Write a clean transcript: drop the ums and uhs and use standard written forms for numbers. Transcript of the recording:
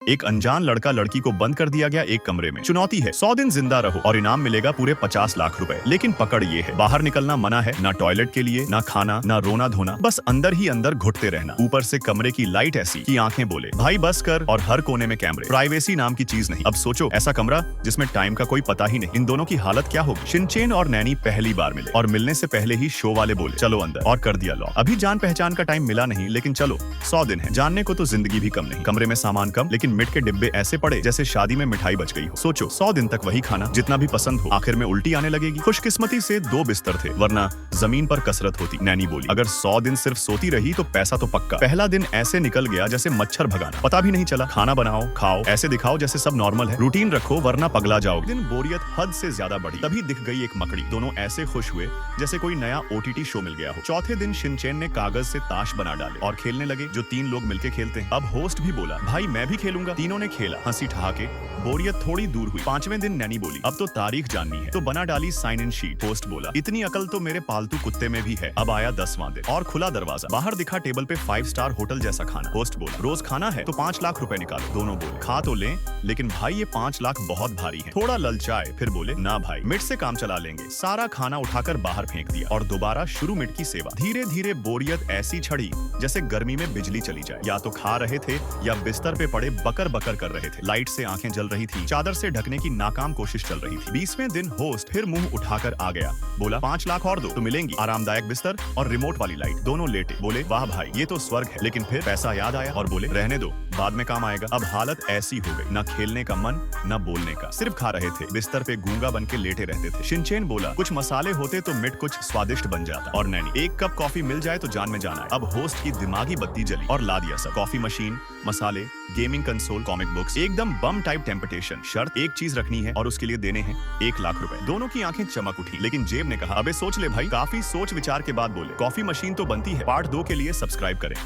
एक अनजान लड़का लड़की को बंद कर दिया गया एक कमरे में। चुनौती है 100 दिन जिंदा रहो और इनाम मिलेगा पूरे 50 लाख रुपए। लेकिन पकड़ ये है, बाहर निकलना मना है, ना टॉयलेट के लिए, ना खाना, ना रोना धोना, बस अंदर ही अंदर घुटते रहना। ऊपर से कमरे की लाइट ऐसी कि आंखें बोले भाई बस कर, और हर कोने में कैमरे। प्राइवेसी नाम की चीज नहीं। अब सोचो ऐसा कमरा जिसमें टाइम का कोई पता ही नहीं। इन दोनों की हालत क्या होगी। शिनचैन और नैनी पहली बार मिले और मिलने से पहले ही शो वाले बोले चलो अंदर, और कर दिया लॉक। अभी जान पहचान का टाइम मिला नहीं, लेकिन चलो 100 दिन है, जानने को तो जिंदगी भी कम नहीं। कमरे में सामान कम, लेकिन मिट के डिब्बे ऐसे पड़े जैसे शादी में मिठाई बच गई हो। सोचो 100 दिन तक वही खाना, जितना भी पसंद हो, आखिर में उल्टी आने लगेगी। खुशकिस्मती से 2 बिस्तर थे, वरना जमीन पर कसरत होती। नैनी बोली अगर 100 दिन सिर्फ सोती रही तो पैसा तो पक्का। पहला दिन ऐसे निकल गया जैसे मच्छर भगाना, पता भी नहीं चला। खाना बनाओ, खाओ, ऐसे दिखाओ जैसे सब नॉर्मल है। रूटीन रखो वरना पगला जाओगे। दिन बोरियत हद से ज्यादा बढ़ी, तभी दिख गई एक मकड़ी। दोनों ऐसे खुश हुए जैसे कोई नया OTT शो मिल गया हो। चौथे दिन शिनचैन ने कागज से ताश बना डाले और खेलने लगे जो 3 लोग मिलके खेलते हैं। अब होस्ट भी बोला भाई मैं भी खेलूंगा। तीनों ने खेला, हंसी ठहाके, बोरियत थोड़ी दूर हुई। 5वें दिन नैनी बोली अब तो तारीख जाननी है, तो बना डाली साइन इन शीट। होस्ट बोला इतनी अकल तो मेरे पालतू कुत्ते में भी है। अब आया 10वां दिन और खुला दरवाजा। बाहर दिखा टेबल पे 5 स्टार होटल जैसा खाना। होस्ट बोला रोज खाना है तो 5 लाख रुपए निकालो। दोनों बोले खा तो लें, लेकिन भाई ये 5 लाख बहुत भारी है। थोड़ा ललचाए, फिर बोले ना भाई मिट से काम चला लेंगे। सारा खाना उठाकर बाहर फेंक दिया और दोबारा शुरू मिट की सेवा। धीरे धीरे बोरियत ऐसी छड़ी जैसे गर्मी में बिजली चली जाए। या तो खा रहे थे या बिस्तर पे पड़े बकर बकर कर रहे थे। लाइट से आंखें जल रही थी, चादर से ढकने की नाकाम कोशिश चल रही थी। 20वें दिन होस्ट फिर मुंह उठाकर आ गया। बोला 5 लाख और दो तो मिलेंगी आरामदायक बिस्तर और रिमोट वाली लाइट। दोनों लेटे, बोले वाह भाई ये तो स्वर्ग है। लेकिन फिर पैसा याद आया और बोले रहने दो, बाद में काम आएगा। अब हालत ऐसी हो गई, न खेलने का मन न बोलने का, सिर्फ खा रहे थे। बिस्तर पे गूंगा बन के लेटे रहते थे। शिनचैन बोला कुछ मसाले होते तो मिट कुछ स्वादिष्ट बन जाता। और नैनी 1 कप कॉफी मिल जाए तो जान में जाना है। अब होस्ट की दिमागी बत्ती जली और ला दिया सब। कॉफी मशीन, मसाले, गेमिंग कंसोल, कॉमिक बुक्स, एकदम बम टाइप टेम्पटेशन। शर्त एक चीज रखनी है और उसके लिए देने हैं 1 लाख रुपए। दोनों की आंखें चमक उठी, लेकिन जेब ने कहा अबे सोच ले भाई। काफी सोच विचार के बाद बोले कॉफी मशीन तो बनती है। पार्ट 2 के लिए सब्सक्राइब करें।